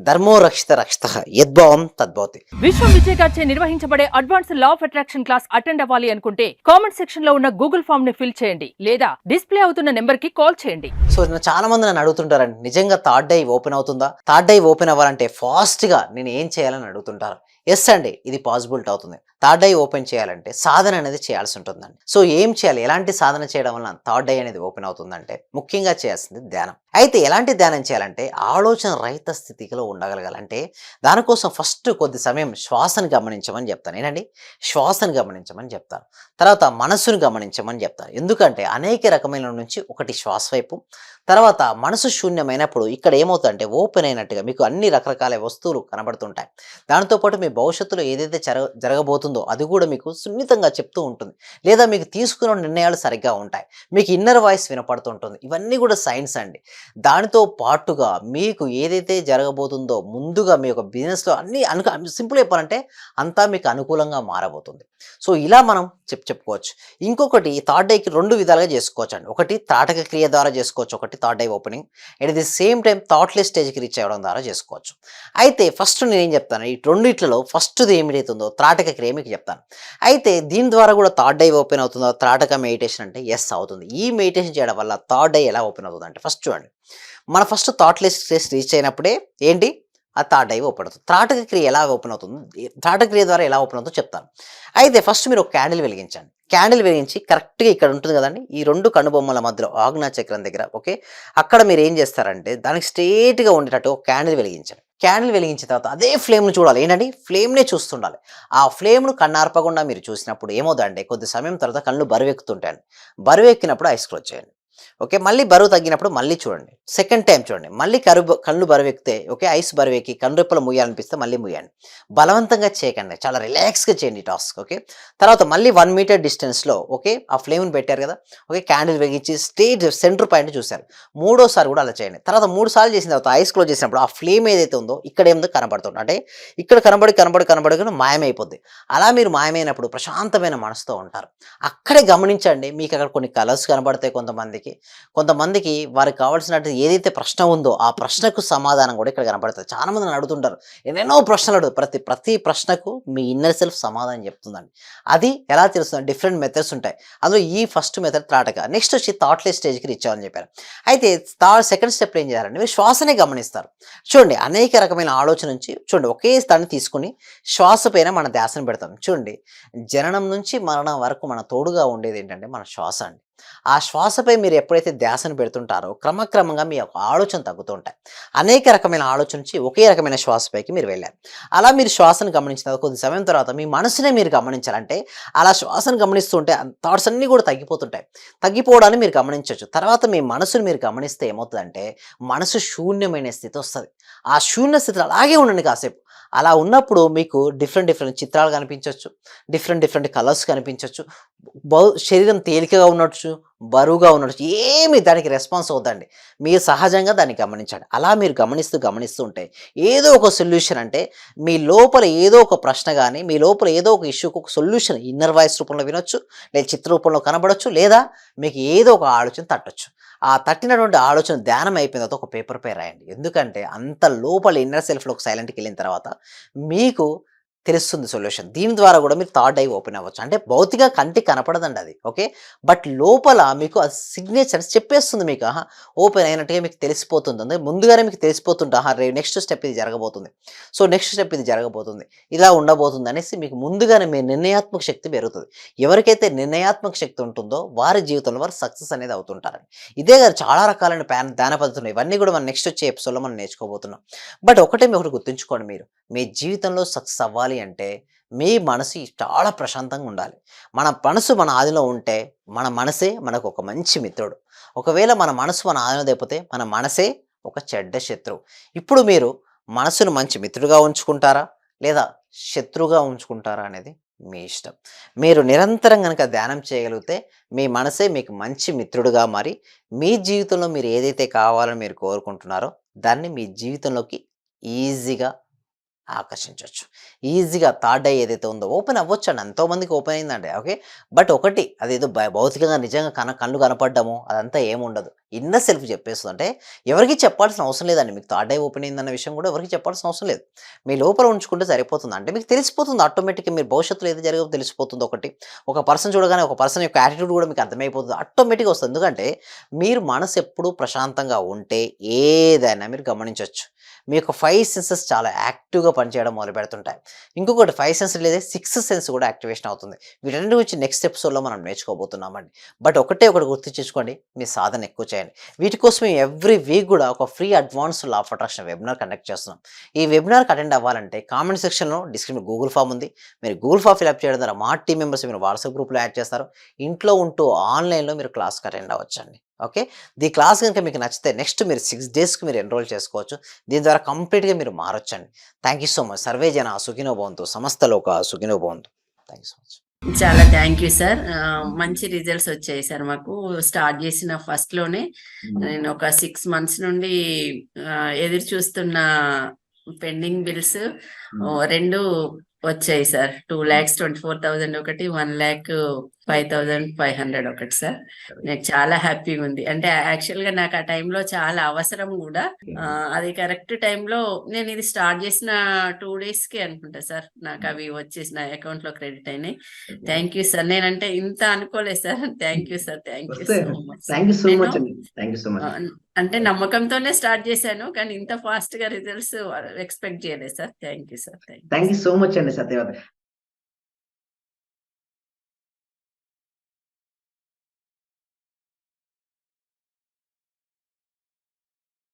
ధర్మో రక్షిత రక్షిత యద్భావం తద్భవతి. విశ్వం విజయ్ గారిచే నిర్వహించబడే advance law of attraction class attend అవ్వాలి అనుకుంటే కామెంట్ సెక్షన్ లో ఉన్న గూగుల్ ఫామ్ ని ఫిల్ చేయండి లేదా డిస్ప్లే అవుతున్న నెంబర్ కి కాల్ చేయండి. సో చాలా మంది నన్ను అడుగుతుంటారండి, నిజంగా థర్డ్ ఐ ఓపెన్ అవుతుందా? థర్డ్ ఐ ఓపెన్ అవ్వాలంటే ఫాస్ట్ గా నేను ఏం చేయాలని అడుగుతుంటారు. ఎస్ అండి, ఇది పాసిబిలిటీ అవుతుంది. థర్డ్ ఐ ఓపెన్ చేయాలంటే సాధన అనేది చేయాల్సి ఉంటుందండి. సో ఏం చేయాలి, ఎలాంటి సాధన చేయడం వల్ల థర్డ్ ఐ అనేది ఓపెన్ అవుతుందంటే ముఖ్యంగా చేయాల్సింది ధ్యానం. అయితే ఎలాంటి ధ్యానం చేయాలంటే ఆలోచన రహిత స్థితిలో ఉండగలగాలంటే దానికోసం ఫస్ట్ కొద్ది సమయం శ్వాసను గమనించమని చెప్తాను. ఏంటండి, శ్వాసను గమనించమని చెప్తాను. తర్వాత మనసును గమనించమని చెప్తాను. ఎందుకంటే అనేక రకమైన నుంచి ఒకటి శ్వాస వైపు, తర్వాత మనసు శూన్యమైనప్పుడు ఇక్కడ ఏమవుతుందంటే ఓపెన్ అయినట్టుగా మీకు అన్ని రకరకాల వస్తువులు కనబడుతుంటాయి. దాంతోపాటు మీ భవిష్యత్తులో ఏదైతే జరగబోతుందో అది కూడా మీకు సున్నితంగా చెప్తూ ఉంటుంది. లేదా మీకు తీసుకున్న నిర్ణయాలు సరిగ్గా ఉంటాయి. మీకు ఇన్నర్ వాయిస్ వినపడుతుంటుంది. ఇవన్నీ కూడా సైన్స్ అండి. దానితో పాటుగా మీకు ఏదైతే జరగబోతుందో ముందుగా మీ యొక్క బిజినెస్లో అన్ని సింపుల్ చెప్పాలంటే అంతా మీకు అనుకూలంగా మారబోతుంది. సో ఇలా మనం చెప్పుకోవచ్చు. ఇంకొకటి థర్డ్ ఐకి రెండు విధాలుగా చేసుకోవచ్చు అండి. ఒకటి తాటక క్రియ ద్వారా చేసుకోవచ్చు, ఒకటి third eye opening. At the same time thoughtless స్టేజ్కి రీచ్ అవ్వడం ద్వారా చేసుకోవచ్చు. అయితే ఫస్ట్ నేనేం చెప్తాను, ఈ రెండిట్లలో ఫస్ట్ది ఏమిటైతుందో త్రాటక క్రియ మీకు చెప్తాను. అయితే దీని ద్వారా కూడా థర్డ్ ఐ ఓపెన్ అవుతుందో త్రాటక మెడిటేషన్ అంటే ఎస్ అవుతుంది. ఈ మెడిటేషన్ చేయడం వల్ల థర్డ్ ఐ ఎలా ఓపెన్ అవుతుంది అంటే ఫస్ట్ చూడండి, మన ఫస్ట్ థాట్లెస్ స్టేజ్ రీచ్ అయినప్పుడే ఏంటి ఆ థర్డ్ ఐ ఓపెన్ అవుతుంది. త్రాటక క్రియ ఎలా ఓపెన్ అవుతుంది, త్రాటక క్రియ ద్వారా ఎలా ఓపెన్ అవుతుందో చెప్తాను. అయితే ఫస్ట్ మీరు ఒక క్యాండిల్ వెలిగించండి. క్యాండిల్ వెలిగించి కరెక్ట్గా ఇక్కడ ఉంటుంది కదండి, ఈ రెండు కనుబొమ్మల మధ్యలో ఆగ్నా చక్రం దగ్గర, ఓకే, అక్కడ మీరు ఏం చేస్తారంటే దానికి స్ట్రేట్గా ఉండేటట్టు ఒక క్యాండిల్ వెలిగించండి. క్యాండిల్ వెలిగించిన తర్వాత అదే ఫ్లేమ్ను చూడాలి. ఏంటండి, ఫ్లేమ్నే చూస్తుండాలి. ఆ ఫ్లేమ్ను కన్నార్పకుండా మీరు చూసినప్పుడు ఏమవుతుందంటే కొద్ది సమయం తర్వాత కళ్ళు బరువెక్కుతుంటాయండి. బరువెక్కినప్పుడు ఐస్ క్లోజ్ చేయండి. ఓకే, మళ్ళీ బరువు తగ్గినప్పుడు మళ్ళీ చూడండి. సెకండ్ టైం చూడండి, మళ్ళీ కళ్ళు బరువెక్కితే, ఓకే, ఐస్ బరువెక్కి కనురెప్పలు ముయ్యాలనిపిస్తే మళ్ళీ ముయ్యండి. బలవంతంగా చేయకండి, చాలా రిలాక్స్గా చేయండి టాస్క్. ఓకే, తర్వాత మళ్ళీ 1 మీటర్ డిస్టెన్స్లో, ఓకే, ఆ ఫ్లేమ్ని పెట్టారు కదా, ఓకే, క్యాండిల్ వెలిగించి స్టేజ్ సెంటర్ పాయింట్ చూశారు. మూడోసారి కూడా అలా చేయండి. తర్వాత 3 సార్లు చేసిన తర్వాత ఐస్ క్లోజ్ చేసినప్పుడు ఆ ఫ్లేమ్ ఏదైతే ఉందో ఇక్కడ ఏముందో కనబడుతుంది. అంటే ఇక్కడ కనబడి మాయమైపోద్ది. అలా మీరు మాయమైనప్పుడు ప్రశాంతమైన మనసుతో ఉంటారు. అక్కడే గమనించండి, మీకు అక్కడ కొన్ని కలర్స్ కనబడతాయి. కొంతమందికి వారికి కావాల్సినట్టు ఏదైతే ప్రశ్న ఉందో ఆ ప్రశ్నకు సమాధానం కూడా ఇక్కడ కనబడుతుంది. చాలా మంది నన్ను అడుగుతుంటారు, ఎన్నెన్నో ప్రశ్నలు అడుగు, ప్రతి ప్రశ్నకు మీ ఇన్నర్ సెల్ఫ్ సమాధానం చెప్తుందండి. అది ఎలా తెలుస్తుంది, డిఫరెంట్ మెథడ్స్ ఉంటాయి. అందులో ఈ ఫస్ట్ మెథడ్ త్రాటక. నెక్స్ట్ వచ్చి థాట్లెస్ స్టేజ్కి రీచ్ అవ్వాలని చెప్పారు. అయితే సెకండ్ స్టెప్ ఏం చేయాలంటే మీరు శ్వాసనే గమనిస్తారు. చూడండి, అనేక రకమైన ఆలోచన నుంచి చూడండి ఒకే స్థాన్ని తీసుకుని శ్వాస పైన మన ధ్యాసను పెడతాం. చూడండి, జననం నుంచి మరణం వరకు మన తోడుగా ఉండేది ఏంటంటే మన శ్వాస అండి. ఆ శ్వాసపై మీరు ఎప్పుడైతే ధ్యాసను పెడుతుంటారో క్రమక్రమంగా మీ యొక్క ఆలోచన తగ్గుతూ ఉంటాయి. అనేక రకమైన ఆలోచన నుంచి ఒకే రకమైన శ్వాసపైకి మీరు వెళ్ళారు. అలా మీరు శ్వాసను గమనించిన కొద్ది సమయం తర్వాత మీ మనసునే మీరు గమనించాలంటే అలా శ్వాసను గమనిస్తుంటే థాట్స్ అన్నీ కూడా తగ్గిపోతుంటాయి. తగ్గిపోవడాన్ని మీరు గమనించవచ్చు. తర్వాత మీ మనసును మీరు గమనిస్తే ఏమవుతుందంటే మనసు శూన్యమైన స్థితి వస్తుంది. ఆ శూన్య స్థితిలో అలాగే ఉండండి కాసేపు. అలా ఉన్నప్పుడు మీకు డిఫరెంట్ చిత్రాలు కనిపించవచ్చు, డిఫరెంట్ కలర్స్ కనిపించవచ్చు. శరీరం తేలికగా ఉండొచ్చు, బరువుగా ఉండొచ్చు, ఏమి దానికి రెస్పాన్స్ అవుతుందండి. మీరు సహజంగా దాన్ని గమనించండి. అలా మీరు గమనిస్తూ ఉంటే ఏదో ఒక సొల్యూషన్, అంటే మీ లోపల ఏదో ఒక ప్రశ్న కానీ మీ లోపల ఏదో ఒక ఇష్యూకి ఒక సొల్యూషన్ ఇన్నర్ వాయిస్ రూపంలో వినొచ్చు, లేదా చిత్ర రూపంలో కనబడవచ్చు, లేదా మీకు ఏదో ఒక ఆలోచన తట్టొచ్చు. ఆ తట్టినటువంటి ఆలోచన ధ్యానం అయిపోయిన తర్వాత ఒక పేపర్ పై రాయండి. ఎందుకంటే అంత లోపల ఇన్నర్ సెల్ఫ్లోకి సైలెంట్కి వెళ్ళిన తర్వాత మీకు తెలుస్తుంది సొల్యూషన్. దీని ద్వారా కూడా మీరు థర్డ్ ఐ ఓపెన్ అవ్వచ్చు. అంటే భౌతిక కంటికి కనపడదండి అది, ఓకే, బట్ లోపల మీకు ఆ సిగ్నేచర్స్ చెప్పేస్తుంది. మీకు ఓపెన్ అయినట్టుగా మీకు తెలిసిపోతుంది. అంటే ముందుగానే మీకు తెలిసిపోతుంది, నెక్స్ట్ స్టెప్ ఇది జరగబోతుంది, సో నెక్స్ట్ స్టెప్ ఇది జరగబోతుంది, ఇలా ఉండబోతుంది అనేసి మీకు ముందుగానే మీ నిర్ణయాత్మక శక్తి పెరుగుతుంది. ఎవరికైతే నిర్ణయాత్మక శక్తి ఉంటుందో వారి జీవితంలో వారు సక్సెస్ అనేది అవుతుంటారండి. ఇదే కాదు, చాలా రకాలైన ధ్యాన పద్ధతులు ఇవన్నీ కూడా మనం నెక్స్ట్ వచ్చే ఎపిసోడ్లో మనం నేర్చుకోబోతున్నాం. బట్ ఒకటి గుర్తుంచుకోండి, మీరు మీ జీవితంలో సక్సెస్ అవ్వాలి అంటే మీ మనసు చాలా ప్రశాంతంగా ఉండాలి. మన మనసు మన ఆదిలో ఉంటే మన మనసే మనకు ఒక మంచి మిత్రుడు. ఒకవేళ మన మనసు మన ఆదిలో లేకపోతే మన మనసే ఒక చెడ్డ శత్రువు. ఇప్పుడు మీరు మనసును మంచి మిత్రుడుగా ఉంచుకుంటారా లేదా శత్రువుగా ఉంచుకుంటారా అనేది మీ ఇష్టం. మీరు నిరంతరం కనుక ధ్యానం చేయగలిగితే మీ మనసే మీకు మంచి మిత్రుడుగా మారి మీ జీవితంలో మీరు ఏదైతే కావాలని మీరు కోరుకుంటున్నారో దాన్ని మీ జీవితంలోకి ఈజీగా ఆకర్షించవచ్చు. ఈజీగా థర్డ్ ఐ ఏదైతే ఉందో ఓపెన్ అవ్వచ్చండి. ఎంతోమందికి ఓపెన్ అయిందండి, ఓకే, బట్ ఒకటి అదేదో భౌతికంగా నిజంగా కళ్ళు కనపడ్డము అదంతా ఏముండదు. ఇన్నర్ సెల్ఫ్ చెప్పేస్తుంది. అంటే ఎవరికీ చెప్పాల్సిన అవసరం లేదండి. మీకు థర్డ్ ఐ ఓపెన్ అయిందన్న విషయం కూడా ఎవరికీ చెప్పాల్సిన అవసరం లేదు. మీ లోపల ఉంచుకుంటే సరిపోతుంది. అంటే మీకు తెలిసిపోతుంది ఆటోమేటిక్‌గా మీరు భవిష్యత్తులో ఏది జరగదో తెలిసిపోతుంది ఒకటి. ఒక పర్సన్ చూడగానే ఒక పర్సన్ యొక్క యాటిట్యూడ్ కూడా మీకు అర్థమైపోతుంది. ఆటోమేటిక్‌గా వస్తుంది. ఎందుకంటే మీరు మనసు ఎప్పుడూ ప్రశాంతంగా ఉంటే ఏదైనా మీరు గమనించొచ్చు. మీ యొక్క 5 సెన్సెస్ చాలా యాక్టివ్‌గా పనిచేయడం మొదలుపెడుతుంటాయి. ఇంకొకటి 5 సెన్స్ లేదే 6 సెన్స్ కూడా యాక్టివేషన్ అవుతుంది. వీటన్నిటి గురించి నెక్స్ట్ ఎపిసోడ్‌లో మనం నేర్చుకోబోతున్నామండి. బట్ ఒకటే ఒకటి గుర్తుంచుకోండి. మీ సాధన ఎక్కువ చేయండి. వీటి కోసం ఎవ్రీ వీక్ కూడా ఒక free advanced law of attraction webinar conduct చేస్తున్నాం. ఈ వెబినార్‌కి అటెండ్ అవ్వాలంటే కామెంట్ సెక్షన్‌లో డిస్క్రిప్షన్‌లో గూగుల్ ఫామ్ ఉంది. మీరు గూగుల్ ఫామ్ ఫిలప్ చేయడం ద్వారా మా టీమ్ మెంబర్స్ మీరు వాట్సాప్ గ్రూప్‌లో యాడ్ చేస్తారు. ఇంట్లో ఉంటూ ఆన్‌లైన్‌లో మీరు క్లాస్‌కి అటెండ్ అవ్వచ్చండి. ఓకే. ఈ క్లాస్ గనుక మీకు నచ్చితే నెక్స్ట్ మీరు 6 డేస్‌కి మీరు ఎన్రోల్ చేసుకోవచ్చు. దీని ద్వారా కంప్లీట్‌గా మీరు మారొచ్చండి. Thank you so much. సర్వే జన సుఖినో భవంతు. సమస్త లోక సుఖినో భవంతు. Thank you so much. చాలా థ్యాంక్ యూ సార్. మంచి రిజల్ట్స్ వచ్చాయి సార్. మాకు స్టార్ట్ చేసిన ఫస్ట్ లోనే నేను ఒక 6 మంత్స్ నుండి ఎదురు చూస్తున్న పెండింగ్ బిల్స్ 2 వచ్చాయి సార్. 2,24,000 ఒకటి, 1,05,500 ఒకటి సార్. నాకు చాలా హ్యాపీగా ఉంది. అంటే యాక్చువల్ గా నాకు ఆ టైంలో చాలా అవసరం కూడా. అది కరెక్ట్ టైంలో నేను ఇది స్టార్ట్ చేసిన 2 days కి అనుకుంటా సార్ నాకు అవి వచ్చేసి నా అకౌంట్ లో క్రెడిట్ అయినాయి. Thank you sir. నేనంటే ఇంత అనుకోలేదు సార్. Thank you sir. Thank you so much. Thank you so much అండి. Thank you so much. అంటే నమ్మకంతోనే స్టార్ట్ చేశాను, కానీ ఇంత ఫాస్ట్ గా రిజల్ట్స్ ఎక్స్పెక్ట్ చేయలేదు సార్. Thank you sir. Thank you so much అండి సత్యవతి.